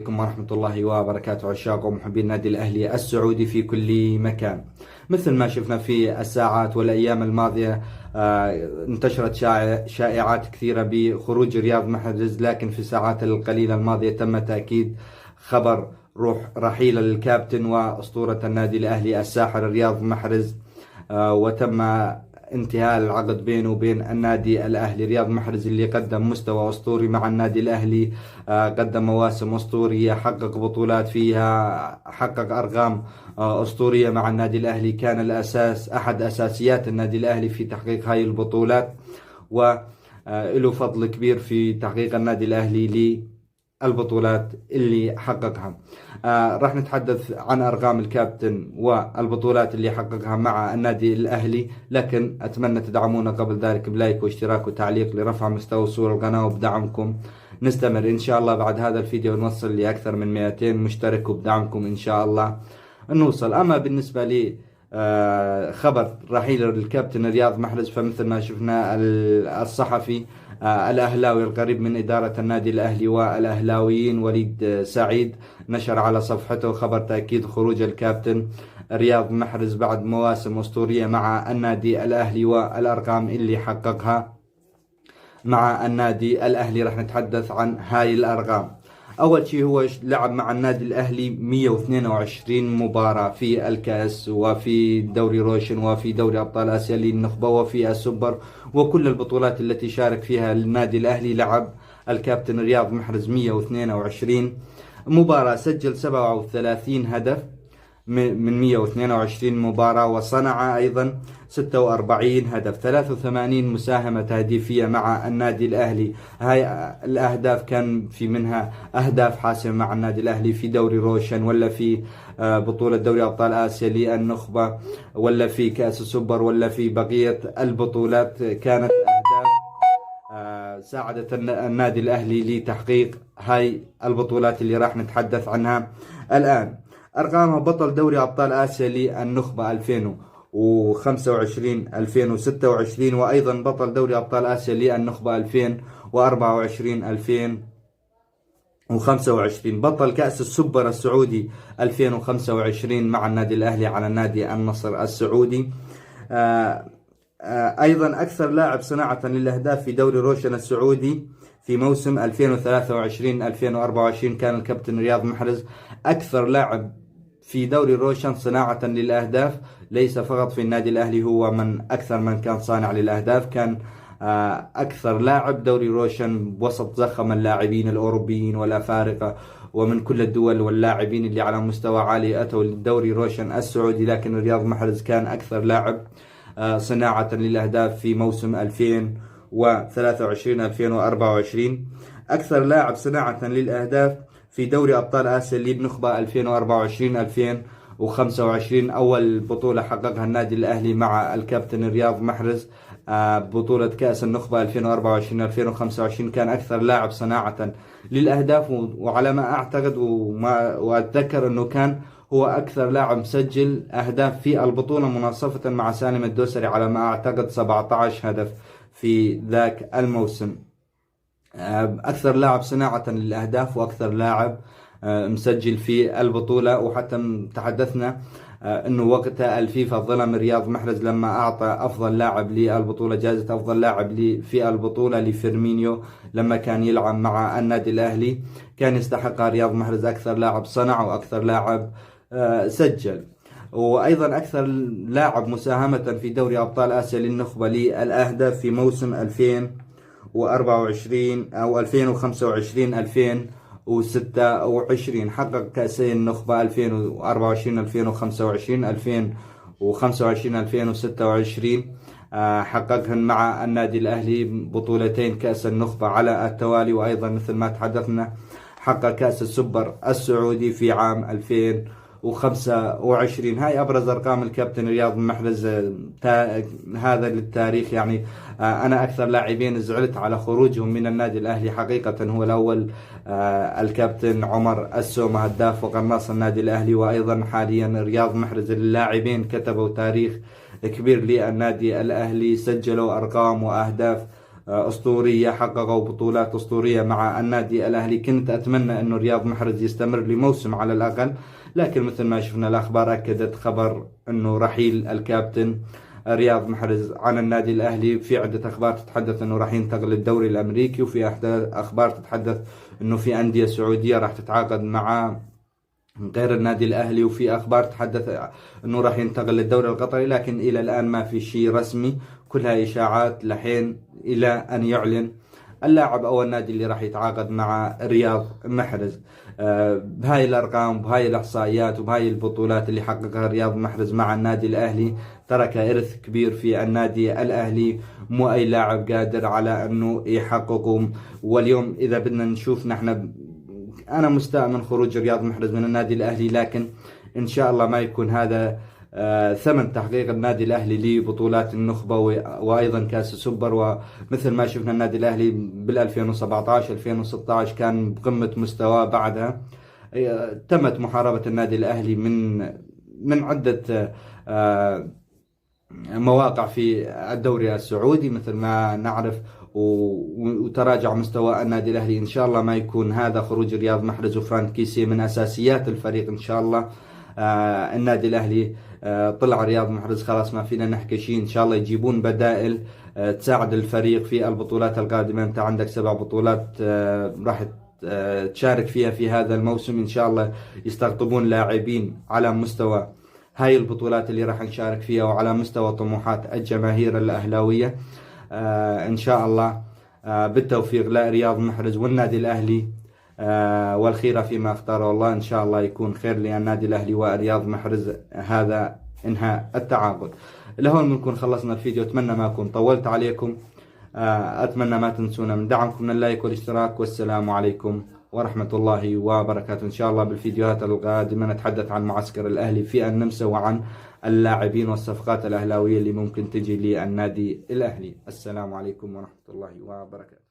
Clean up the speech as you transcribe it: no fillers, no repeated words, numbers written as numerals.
عليكم ورحمة الله وبركاته، عشاق ومحبي النادي الأهلي السعودي في كل مكان. مثل ما شفنا في الساعات والأيام الماضية، انتشرت شائعات كثيرة بخروج رياض محرز، لكن في الساعات القليلة الماضية تم تأكيد خبر رحيل الكابتن وأسطورة النادي الأهلي الساحر رياض محرز. وتم انتهاء العقد بينه وبين النادي الأهلي. رياض محرز اللي قدم مستوى أسطوري مع النادي الأهلي، قدم مواسم أسطورية، حقق بطولات فيها، حقق أرقام أسطورية مع النادي الأهلي، كان الأساس أحد أساسيات النادي الأهلي في تحقيق هاي البطولات، وله فضل كبير في تحقيق النادي الأهلي البطولات اللي حققها. راح نتحدث عن أرقام الكابتن والبطولات اللي حققها مع النادي الأهلي، لكن أتمنى تدعمونا قبل ذلك بلايك واشتراك وتعليق لرفع مستوى صور القناة، وبدعمكم نستمر إن شاء الله. بعد هذا الفيديو نوصل لأكثر من 200 مشترك، وبدعمكم إن شاء الله نوصل. أما بالنسبة لي خبر رحيل الكابتن رياض محرز، فمثل ما شفنا الصحفي الأهلاوي القريب من إدارة النادي الأهلي والأهلاويين وليد سعيد نشر على صفحته خبر تأكيد خروج الكابتن رياض محرز بعد مواسم أسطورية مع النادي الأهلي والأرقام اللي حققها مع النادي الأهلي. راح نتحدث عن هاي الأرقام. أول شيء هو لعب مع النادي الأهلي 122 مباراة في الكأس، وفي دوري روشن، وفي دوري أبطال آسيا للنخبة، وفي السوبر، وكل البطولات التي شارك فيها النادي الأهلي لعب الكابتن رياض محرز 122 مباراة. سجل 37 هدف من 122 مباراة، وصنع أيضا 46 هدف، 83 مساهمة تهديفية مع النادي الأهلي. هاي الأهداف كان في منها أهداف حاسمة مع النادي الأهلي في دوري روشن، ولا في بطولة دوري أبطال آسيا للنخبة، ولا في كأس السوبر، ولا في بقية البطولات. كانت أهداف ساعدت النادي الأهلي لتحقيق هاي البطولات اللي راح نتحدث عنها الآن. أرقامه: بطل دوري أبطال آسيا للنخبة 2025 2026، وأيضا بطل دوري أبطال آسيا للنخبة 2024 2025، بطل كأس السوبر السعودي 2025 مع النادي الأهلي على نادي النصر السعودي. أيضا أكثر لاعب صناعة للأهداف في دوري روشن السعودي في موسم 2023-2024 كان الكابتن رياض محرز أكثر لاعب في دوري روشن صناعة للأهداف، ليس فقط في النادي الأهلي، هو من أكثر من كان صانع للأهداف. كان أكثر لاعب دوري روشن وسط زخم اللاعبين الأوروبيين والأفارقة ومن كل الدول، واللاعبين اللي على مستوى عالي أتوا للدوري روشن السعودي، لكن رياض محرز كان أكثر لاعب صناعة للأهداف في موسم 2023-2024. أكثر لاعب صناعة للأهداف في دوري أبطال آسيا للنخبة 2024-2025، أول بطولة حققها النادي الأهلي مع الكابتن رياض محرز بطولة كأس النخبة 2024-2025. كان أكثر لاعب صناعة للأهداف، وعلى ما أعتقد وأتذكر أنه كان هو أكثر لاعب مسجل أهداف في البطولة، مناصفة مع سالم الدوسري على ما أعتقد 17 هدف في ذاك الموسم. أكثر لاعب صناعة للأهداف وأكثر لاعب مسجل في البطولة. وحتى تحدثنا أنه وقتها الفيفا ظلم رياض محرز لما أعطى أفضل لاعب للبطولة، جائزة أفضل لاعب في البطولة لفيرمينيو لما كان يلعب مع النادي الأهلي. كان يستحق رياض محرز أكثر لاعب صنع وأكثر لاعب سجل، وأيضا أكثر لاعب مساهمة في دوري أبطال آسيا للنخبة للأهداف في موسم 2024 أو 2025 2026. حقق كأسي النخبة 2024 2025 2025 2026، حققهن مع النادي الأهلي بطولتين كأس النخبة على التوالي، وأيضا مثل ما تحدثنا حقق كأس السوبر السعودي في عام 2025. هاي أبرز أرقام الكابتن رياض محرز هذا للتاريخ. يعني أنا أكثر لاعبين زعلت على خروجهم من النادي الأهلي حقيقة هو الأول الكابتن عمر السومة هداف وقناص النادي الأهلي، وأيضا حاليا رياض محرز. اللاعبين كتبوا تاريخ كبير للنادي الأهلي، سجلوا أرقام وأهداف أسطورية، حققوا بطولات أسطورية مع النادي الأهلي. كنت أتمنى أنه رياض محرز يستمر لموسم على الأقل، لكن مثل ما شفنا الأخبار أكدت خبر أنه رحيل الكابتن رياض محرز عن النادي الأهلي. في عدة أخبار تتحدث أنه راح ينتقل للدوري الأمريكي، وفي أخبار تتحدث أنه في أندية سعودية راح تتعاقد مع غير النادي الأهلي، وفي أخبار تحدث أنه راح ينتقل للدوري القطري، لكن إلى الآن ما في شيء رسمي، كلها إشاعات لحين إلى أن يعلن اللاعب أو النادي اللي راح يتعاقد مع رياض محرز. بهاي الأرقام وبهاي الإحصائيات وبهاي البطولات اللي حققها رياض محرز مع النادي الأهلي ترك إرث كبير في النادي الأهلي، مو أي لاعب قادر على أنه يحققه. واليوم إذا بدنا نشوف نحن، أنا مستاء من خروج رياض محرز من النادي الأهلي، لكن إن شاء الله ما يكون هذا ثمن تحقيق النادي الأهلي لبطولات النخبة وأيضا كأس السوبر. ومثل ما شفنا النادي الأهلي بال 2017 2016 كان بقمة مستواه، بعدها تمت محاربة النادي الأهلي من عدة مواقع في الدوري السعودي مثل ما نعرف، وتراجع مستوى النادي الأهلي. إن شاء الله ما يكون هذا خروج رياض محرز وفرانك كيسي من أساسيات الفريق إن شاء الله. النادي الأهلي طلع رياض محرز خلاص ما فينا نحكي شيء، إن شاء الله يجيبون بدائل تساعد الفريق في البطولات القادمة. أنت عندك 7 بطولات راح تشارك فيها في هذا الموسم، إن شاء الله يستقطبون لاعبين على مستوى هاي البطولات اللي راح نشارك فيها وعلى مستوى طموحات الجماهير الأهلاوية. إن شاء الله بالتوفيق لرياض محرز والنادي الأهلي، والخيرة فيما اختاره الله. إن شاء الله يكون خير للنادي الأهلي ورياض محرز هذا إنهاء التعاقد. لهون بنكون خلصنا الفيديو، أتمنى ما أكون طولت عليكم. أتمنى ما تنسونا من دعمكم من اللايك والاشتراك، والسلام عليكم ورحمة الله وبركاته. إن شاء الله بالفيديوهات القادمة نتحدث عن معسكر الأهلي في النمسا وعن اللاعبين والصفقات الأهلاوية اللي ممكن تجي للنادي الأهلي. السلام عليكم ورحمة الله وبركاته.